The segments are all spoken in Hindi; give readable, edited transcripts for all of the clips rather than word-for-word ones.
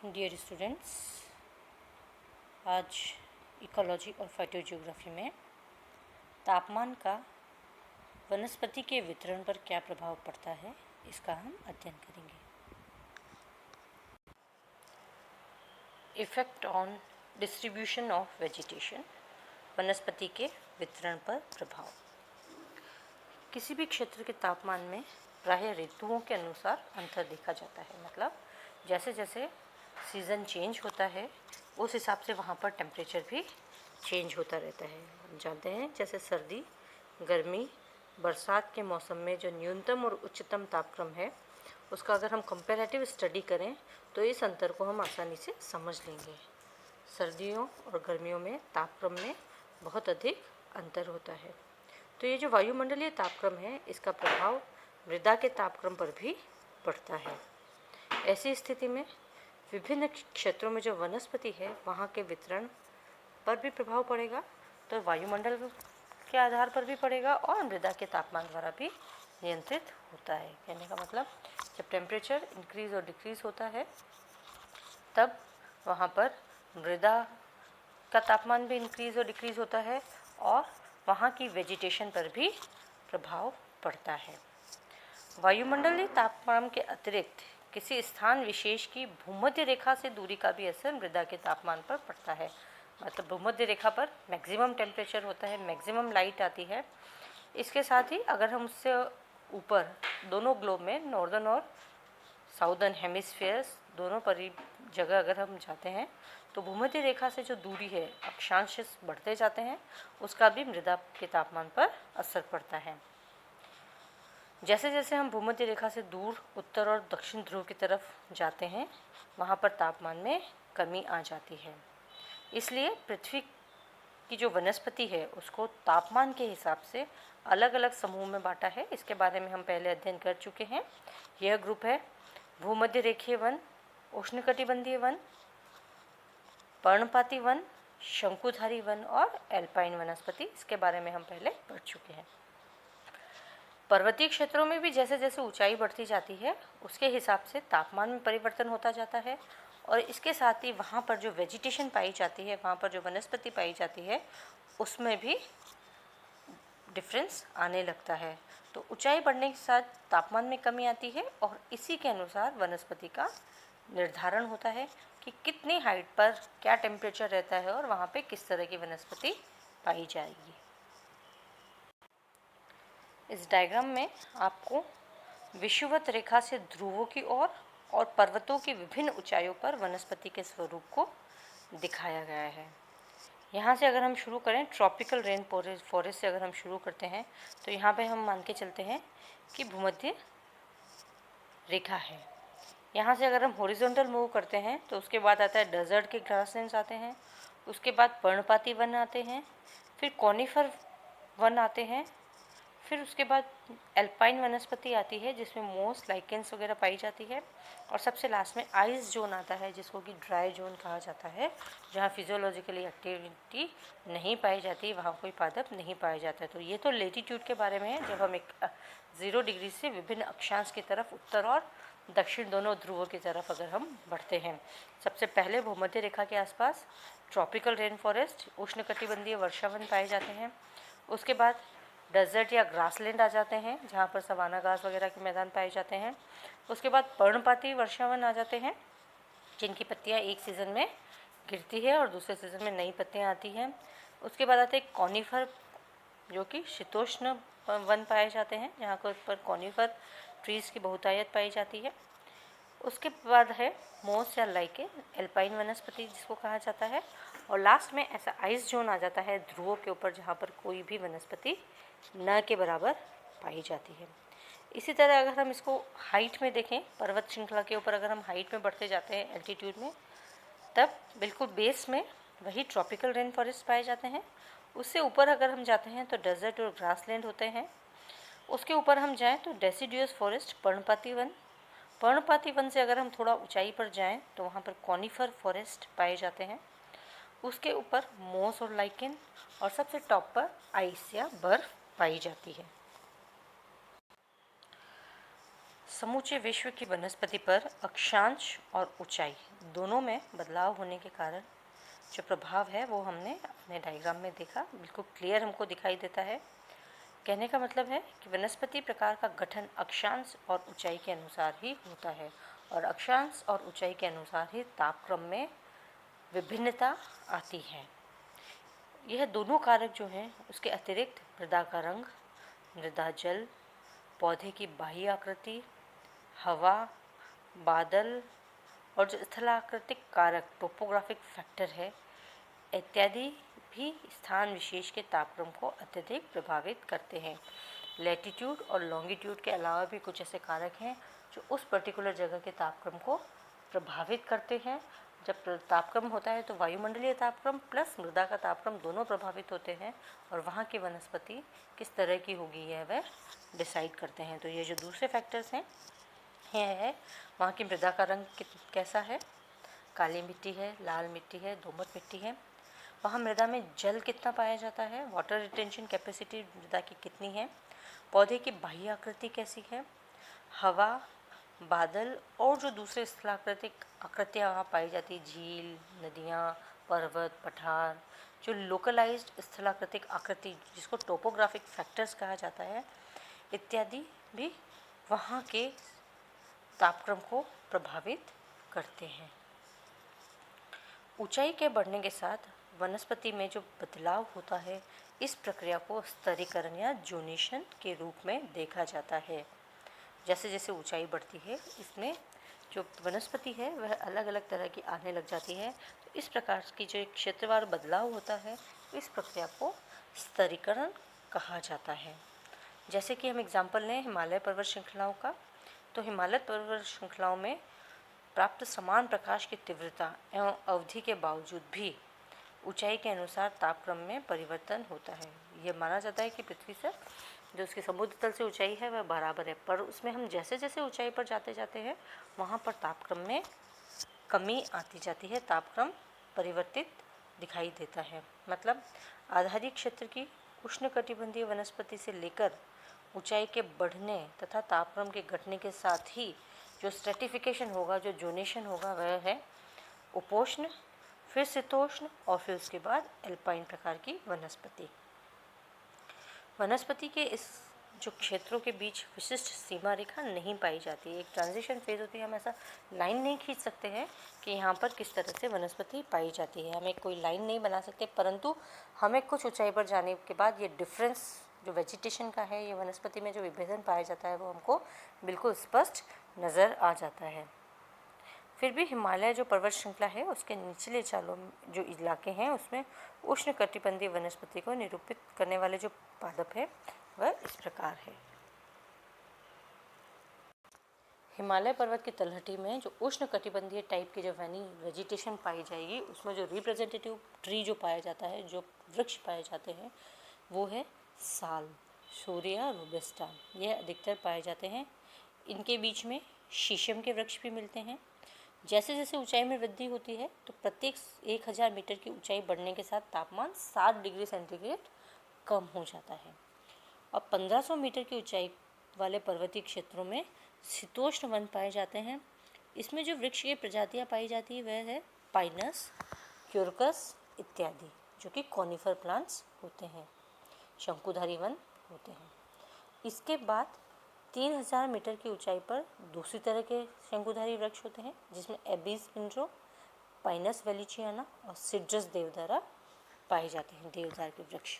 डियर स्टूडेंट्स, आज इकोलॉजी और फाइटोजियोग्राफी में तापमान का वनस्पति के वितरण पर क्या प्रभाव पड़ता है, इसका हम अध्ययन करेंगे। Effect on distribution of vegetation, वनस्पति के वितरण पर प्रभाव। किसी भी क्षेत्र के तापमान में प्रायः ऋतुओं के अनुसार अंतर देखा जाता है। मतलब जैसे जैसे सीज़न चेंज होता है उस हिसाब से वहाँ पर टेम्परेचर भी चेंज होता रहता है। हम जानते हैं जैसे सर्दी, गर्मी, बरसात के मौसम में जो न्यूनतम और उच्चतम तापक्रम है उसका अगर हम कंपैरेटिव स्टडी करें तो इस अंतर को हम आसानी से समझ लेंगे। सर्दियों और गर्मियों में तापक्रम में बहुत अधिक अंतर होता है। तो ये जो वायुमंडलीय तापक्रम है इसका प्रभाव मृदा के तापक्रम पर भी पड़ता है। ऐसी स्थिति में विभिन्न क्षेत्रों में जो वनस्पति है वहाँ के वितरण पर भी प्रभाव पड़ेगा, तो वायुमंडल के आधार पर भी पड़ेगा और मृदा के तापमान द्वारा भी नियंत्रित होता है। कहने का मतलब जब टेम्परेचर इंक्रीज और डिक्रीज होता है तब वहाँ पर मृदा का तापमान भी इंक्रीज और डिक्रीज होता है और वहाँ की वेजिटेशन पर भी प्रभाव पड़ता है। वायुमंडलीय तापमान के अतिरिक्त किसी स्थान विशेष की भूमध्य रेखा से दूरी का भी असर मृदा के तापमान पर पड़ता है। मतलब भूमध्य रेखा पर मैक्सिमम टेम्परेचर होता है, मैक्सिमम लाइट आती है। इसके साथ ही अगर हम उससे ऊपर दोनों ग्लोब में नॉर्दर्न और साउदर्न हेमिस्फीयर्स दोनों पर जगह अगर हम जाते हैं तो भूमध्य रेखा से जो दूरी है अक्षांश बढ़ते जाते हैं, उसका भी मृदा के तापमान पर असर पड़ता है। जैसे जैसे हम भूमध्य रेखा से दूर उत्तर और दक्षिण ध्रुव की तरफ जाते हैं वहाँ पर तापमान में कमी आ जाती है। इसलिए पृथ्वी की जो वनस्पति है उसको तापमान के हिसाब से अलग अलग समूह में बांटा है। इसके बारे में हम पहले अध्ययन कर चुके हैं। यह ग्रुप है भूमध्य रेखीय वन, उष्णकटिबंधीय वन, पर्णपाती वन, शंकुधारी वन और एल्पाइन वनस्पति। इसके बारे में हम पहले पढ़ चुके हैं। पर्वतीय क्षेत्रों में भी जैसे जैसे ऊंचाई बढ़ती जाती है उसके हिसाब से तापमान में परिवर्तन होता जाता है और इसके साथ ही वहाँ पर जो वेजिटेशन पाई जाती है, वहाँ पर जो वनस्पति पाई जाती है उसमें भी डिफरेंस आने लगता है। तो ऊंचाई बढ़ने के साथ तापमान में कमी आती है और इसी के अनुसार वनस्पति का निर्धारण होता है कि कितनी हाइट पर क्या टेम्परेचर रहता है और वहाँ पे किस तरह की वनस्पति पाई जाएगी। इस डायग्राम में आपको विषुवत रेखा से ध्रुवों की ओर और पर्वतों की विभिन्न ऊंचाइयों पर वनस्पति के स्वरूप को दिखाया गया है। यहाँ से अगर हम शुरू करें ट्रॉपिकल रेन फॉरेस्ट से अगर हम शुरू करते हैं तो यहाँ पे हम मान के चलते हैं कि भूमध्य रेखा है। यहाँ से अगर हम हॉरिजॉन्टल मूव करते हैं तो उसके बाद आता है डेजर्ट के ग्रासलैंड्स आते हैं, उसके बाद पर्णपाती वन आते हैं, फिर कॉनिफर वन आते हैं, फिर उसके बाद एल्पाइन वनस्पति आती है जिसमें मोस, लाइकेंस वगैरह पाई जाती है और सबसे लास्ट में आइस जोन आता है जिसको कि ड्राई जोन कहा जाता है, जहाँ फिजियोलॉजिकली एक्टिविटी नहीं पाई जाती, वहाँ कोई पादप नहीं पाया जाता है। तो ये तो लेटीट्यूड के बारे में है। जब हम एक 0 डिग्री से विभिन्न अक्षांश की तरफ उत्तर और दक्षिण दोनों ध्रुवों की तरफ अगर हम बढ़ते हैं, सबसे पहले भूमध्य रेखा के आसपास ट्रॉपिकल रेन फॉरेस्ट, उष्णकटिबंधीय वर्षावन पाए जाते हैं। उसके बाद डेजर्ट या ग्रासलैंड आ जाते हैं जहाँ पर सवाना घास वगैरह के मैदान पाए जाते हैं। उसके बाद पर्णपाती वर्षावन आ जाते हैं जिनकी पत्तियाँ एक सीज़न में गिरती है और दूसरे सीज़न में नई पत्तियाँ आती हैं। उसके बाद आते हैं कॉनिफर जो कि शीतोष्ण वन पाए जाते हैं जहाँ पर कॉनिफर ट्रीज़ की बहुतायत पाई जाती है। उसके बाद है मोस या लाइके, एल्पाइन वनस्पति जिसको कहा जाता है। और लास्ट में ऐसा आइस जोन आ जाता है ध्रुवों के ऊपर जहाँ पर कोई भी वनस्पति न के बराबर पाई जाती है। इसी तरह अगर हम इसको हाइट में देखें, पर्वत श्रृंखला के ऊपर अगर हम हाइट में बढ़ते जाते हैं एल्टीट्यूड में, तब बिल्कुल बेस में वही ट्रॉपिकल रेन फॉरेस्ट पाए जाते हैं। उससे ऊपर अगर हम जाते हैं तो डेजर्ट और ग्रासलैंड होते हैं। उसके ऊपर हम जाएँ तो डेसिडुअस फॉरेस्ट, पर्णपाती वन। पर्णपाती वन से अगर हम थोड़ा ऊंचाई पर जाएं तो वहाँ पर कॉनिफर फॉरेस्ट पाए जाते हैं। उसके ऊपर मोस और लाइकेन और सबसे टॉप पर आइस या बर्फ पाई जाती है। समूचे विश्व की वनस्पति पर अक्षांश और ऊंचाई दोनों में बदलाव होने के कारण जो प्रभाव है वो हमने अपने डायग्राम में देखा, बिल्कुल क्लियर हमको दिखाई देता है। कहने का मतलब है कि वनस्पति प्रकार का गठन अक्षांश और ऊंचाई के अनुसार ही होता है और अक्षांश और ऊंचाई के अनुसार ही तापक्रम में विभिन्नता आती है। यह दोनों कारक जो हैं उसके अतिरिक्त मृदा का रंग, मृदा जल, पौधे की बाह्य आकृति, हवा, बादल और जो स्थलाकृतिक कारक टोपोग्राफिक फैक्टर है इत्यादि भी स्थान विशेष के तापक्रम को अत्यधिक प्रभावित करते हैं। लैटिट्यूड और लॉन्गिट्यूड के अलावा भी कुछ ऐसे कारक हैं जो उस पर्टिकुलर जगह के तापक्रम को प्रभावित करते हैं। जब तापक्रम होता है तो वायुमंडलीय तापक्रम प्लस मृदा का तापक्रम दोनों प्रभावित होते हैं और वहाँ की वनस्पति किस तरह की होगी यह वह डिसाइड करते हैं। तो ये जो दूसरे फैक्टर्स हैं यह है वहाँ की मृदा का रंग कैसा है, काली मिट्टी है, लाल मिट्टी है, दोमट मिट्टी है, वहाँ मृदा में जल कितना पाया जाता है, वाटर रिटेंशन कैपेसिटी मृदा की कितनी है, पौधे की बाह्य आकृति कैसी है, हवा, बादल और जो दूसरे स्थलाकृतिक आकृतियाँ वहाँ पाई जाती है, झील, नदियाँ, पर्वत, पठार, जो लोकलाइज्ड स्थलाकृतिक आकृति जिसको टोपोग्राफिक फैक्टर्स कहा जाता है इत्यादि भी वहाँ के तापक्रम को प्रभावित करते हैं। ऊंचाई के बढ़ने के साथ वनस्पति में जो बदलाव होता है इस प्रक्रिया को स्तरीकरण या जोनेशन के रूप में देखा जाता है। जैसे जैसे ऊंचाई बढ़ती है इसमें जो वनस्पति है वह अलग अलग तरह की आने लग जाती है। तो इस प्रकार की जो एक क्षेत्रवार बदलाव होता है इस प्रक्रिया को स्तरीकरण कहा जाता है। जैसे कि हम एग्जाम्पल लें हिमालय पर्वत श्रृंखलाओं का, तो हिमालय पर्वत श्रृंखलाओं में प्राप्त समान प्रकाश की तीव्रता एवं अवधि के बावजूद भी ऊंचाई के अनुसार तापक्रम में परिवर्तन होता है। यह माना जाता है कि पृथ्वी से जो उसके समुद्र तल से ऊंचाई है वह बराबर है, पर उसमें हम जैसे जैसे ऊंचाई पर जाते जाते हैं वहाँ पर तापक्रम में कमी आती जाती है, तापक्रम परिवर्तित दिखाई देता है। मतलब आधारिक क्षेत्र की उष्णकटिबंधीय वनस्पति से लेकर ऊंचाई के बढ़ने तथा तापक्रम के घटने के साथ ही जो स्ट्रेटिफिकेशन होगा, जो जोनेशन होगा वह है उपोष्ण, फिर शीतोष्ण और फिर उसके बाद एल्पाइन प्रकार की वनस्पति। वनस्पति के इस जो क्षेत्रों के बीच विशिष्ट सीमा रेखा नहीं पाई जाती, एक ट्रांजिशन फेज होती है। हम ऐसा लाइन नहीं खींच सकते हैं कि यहाँ पर किस तरह से वनस्पति पाई जाती है, हमें कोई लाइन नहीं बना सकते, परंतु हमें कुछ ऊंचाई पर जाने के बाद ये डिफरेंस जो वेजिटेशन का है, ये वनस्पति में जो विभेदन पाया जाता है वो हमको बिल्कुल स्पष्ट नज़र आ जाता है। फिर भी हिमालय जो पर्वत श्रृंखला है उसके निचले चालों जो इलाके हैं उसमें उष्णकटिबंधीय वनस्पति को निरूपित करने वाले जो पादप है वह इस प्रकार है। हिमालय पर्वत की तलहटी में जो उष्णकटिबंधीय टाइप की जो वेजिटेशन पाई जाएगी उसमें जो रिप्रेजेंटेटिव ट्री जो पाया जाता है, जो वृक्ष पाए जाते हैं वो है साल, शोरिया रोबस्टा, यह अधिकतर पाए जाते हैं। इनके बीच में शीशम के वृक्ष भी मिलते हैं। जैसे जैसे ऊंचाई में वृद्धि होती है तो प्रत्येक 1000 मीटर की ऊंचाई बढ़ने के साथ तापमान 7 डिग्री सेंटीग्रेड कम हो जाता है और 1500 मीटर की ऊंचाई वाले पर्वतीय क्षेत्रों में शीतोष्ण वन पाए जाते हैं। इसमें जो वृक्ष की प्रजातियां पाई जाती है वह है पाइनस, क्यूरकस इत्यादि, जो कि कॉनिफर प्लांट्स होते हैं, शंकुधारी वन होते हैं। इसके बाद 3000 मीटर की ऊंचाई पर दूसरी तरह के शंकुधारी वृक्ष होते हैं जिसमें एबिस पिंड्रो, पाइनस वेलिचियाना और सिड्रस देवदारा पाए जाते हैं, देवदार के वृक्ष।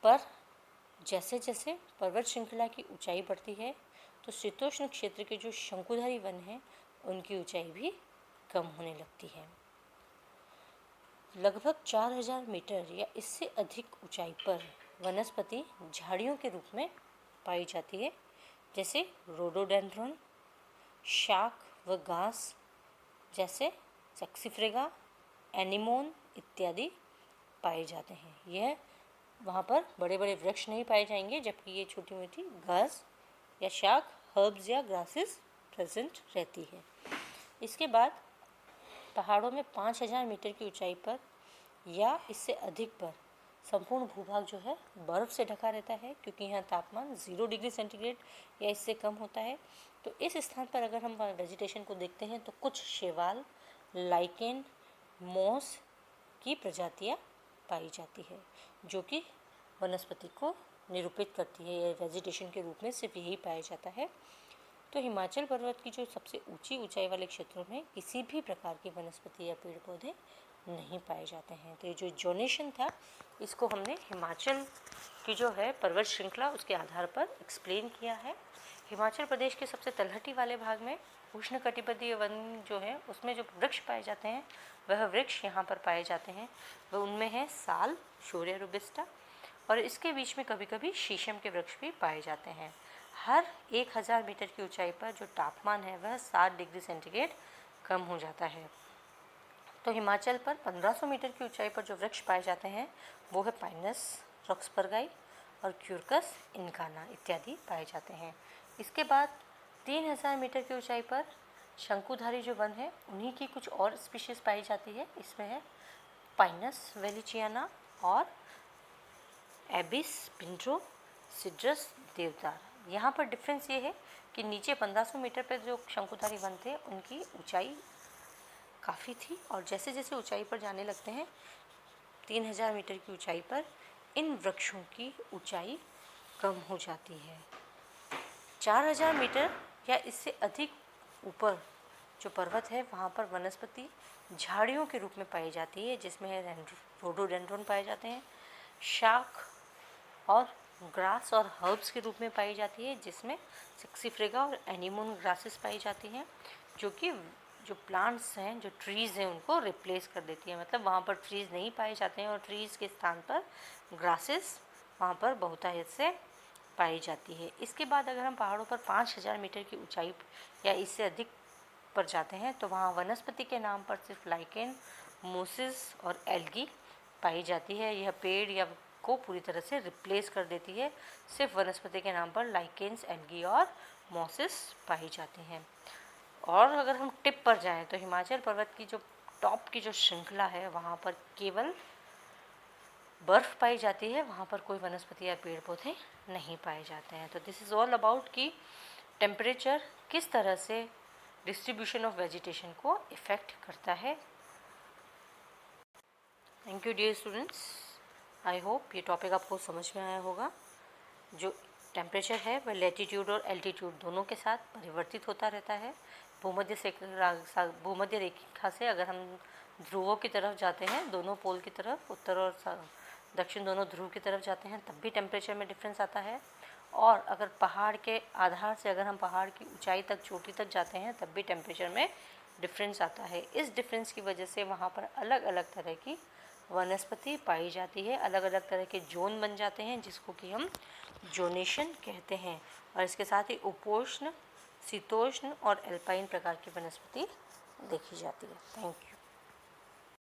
पर जैसे जैसे पर्वत श्रृंखला की ऊंचाई बढ़ती है तो शीतोष्ण क्षेत्र के जो शंकुधारी वन हैं उनकी ऊंचाई भी कम होने लगती है। लगभग 4000 मीटर या इससे अधिक ऊंचाई पर वनस्पति झाड़ियों के रूप में पाई जाती है, जैसे रोडोडेंड्रॉन, शाक व घास जैसे सेक्सिफ्रेगा, एनिमोन इत्यादि पाए जाते हैं। यह वहाँ पर बड़े बड़े वृक्ष नहीं पाए जाएंगे, जबकि ये छोटी मोटी घास या शाक, हर्ब्स या ग्रासेस प्रेजेंट रहती है। इसके बाद पहाड़ों में 5000 मीटर की ऊंचाई पर या इससे अधिक पर संपूर्ण भूभाग जो है बर्फ़ से ढका रहता है, क्योंकि यहाँ तापमान 0 डिग्री सेंटीग्रेड या इससे कम होता है। तो इस स्थान पर अगर हम वेजिटेशन को देखते हैं तो कुछ शैवाल, लाइकेन, मॉस की प्रजातियाँ पाई जाती है, जो कि वनस्पति को निरूपित करती है। यह वेजिटेशन के रूप में सिर्फ यही पाया जाता है। तो हिमाचल पर्वत की जो सबसे ऊंची ऊंचाई वाले क्षेत्रों में किसी भी प्रकार की वनस्पति या पेड़ पौधे नहीं पाए जाते हैं। तो ये जो जोनेशन था, इसको हमने हिमाचल की जो है पर्वत श्रृंखला उसके आधार पर एक्सप्लेन किया है। हिमाचल प्रदेश के सबसे तलहटी वाले भाग में उष्णकटिबंधीय वन जो है उसमें जो वृक्ष पाए जाते हैं, वह वृक्ष यहाँ पर पाए जाते हैं। वह उनमें है साल, शोरिया रोबस्टा, और इसके बीच में कभी कभी शीशम के वृक्ष भी पाए जाते हैं। हर 1000 मीटर की ऊंचाई पर जो तापमान है वह 7 डिग्री सेंटीग्रेड कम हो जाता है। तो हिमाचल पर 1500 मीटर की ऊंचाई पर जो वृक्ष पाए जाते हैं वो है पाइनस, रॉक्सबर्गाई और क्यूरकस इनकाना इत्यादि पाए जाते हैं। इसके बाद 3000 मीटर की ऊंचाई पर शंकुधारी जो वन है उन्हीं की कुछ और स्पीशीज़ पाई जाती है। इसमें है पाइनस वेलिचियाना और एबिस पिंड्रो सिड्रस देवदार। यहाँ पर डिफरेंस ये है कि नीचे 1500 मीटर पर जो शंकुधारी वन थे उनकी ऊंचाई काफ़ी थी, और जैसे जैसे ऊंचाई पर जाने लगते हैं 3000 मीटर की ऊंचाई पर इन वृक्षों की ऊंचाई कम हो जाती है। 4000 मीटर या इससे अधिक ऊपर जो पर्वत है वहाँ पर वनस्पति झाड़ियों के रूप में पाई जाती है, जिसमें रोडोडेंड्रॉन पाए जाते हैं, शाख और ग्रास और हर्ब्स के रूप में पाई जाती है, जिसमें सेक्सीफ्रेगा और एनीमोन ग्रासेस पाई जाती हैं, जो कि जो प्लांट्स हैं, जो ट्रीज़ हैं, उनको रिप्लेस कर देती है। मतलब वहाँ पर ट्रीज़ नहीं पाए जाते हैं और ट्रीज़ के स्थान पर ग्रासेस वहाँ पर बहुतायत से पाई जाती है। इसके बाद अगर हम पहाड़ों पर 5000 मीटर की ऊंचाई या इससे अधिक पर जाते हैं तो वहाँ वनस्पति के नाम पर सिर्फ लाइकेन, मोसिस और एल्गी पाई जाती है। यह पेड़ या को पूरी तरह से रिप्लेस कर देती है। सिर्फ वनस्पति के नाम पर लाइकेन्स, एल्गी और मॉसिस पाई जाती हैं। और अगर हम टिप पर जाएं तो हिमाचल पर्वत की जो टॉप की जो श्रृंखला है वहाँ पर केवल बर्फ़ पाई जाती है, वहाँ पर कोई वनस्पति या पेड़ पौधे नहीं पाए जाते हैं। तो दिस इज़ ऑल अबाउट कि टेम्परेचर किस तरह से डिस्ट्रीब्यूशन ऑफ वेजिटेशन को इफ़ेक्ट करता है। Thank you dear students, I hope ये टॉपिक आपको समझ में आया होगा। जो टेम्परेचर है वह लैटीट्यूड और एल्टीट्यूड दोनों के साथ परिवर्तित होता रहता है। भूमध्य रेखा से अगर हम ध्रुवों की तरफ जाते हैं, दोनों पोल की तरफ, उत्तर और दक्षिण दोनों ध्रुव की तरफ जाते हैं, तब भी टेम्परेचर में डिफरेंस आता है। और अगर पहाड़ के आधार से अगर हम पहाड़ की ऊंचाई तक, चोटी तक जाते हैं, तब भी टेम्परेचर में डिफरेंस आता है। इस डिफरेंस की वजह से वहाँ पर अलग अलग तरह की वनस्पति पाई जाती है, अलग अलग तरह के जोन बन जाते हैं, जिसको कि हम जोनेशन कहते हैं। और इसके साथ ही उपोष्ण, शीतोष्ण और एल्पाइन प्रकार की वनस्पति देखी जाती है। Thank you.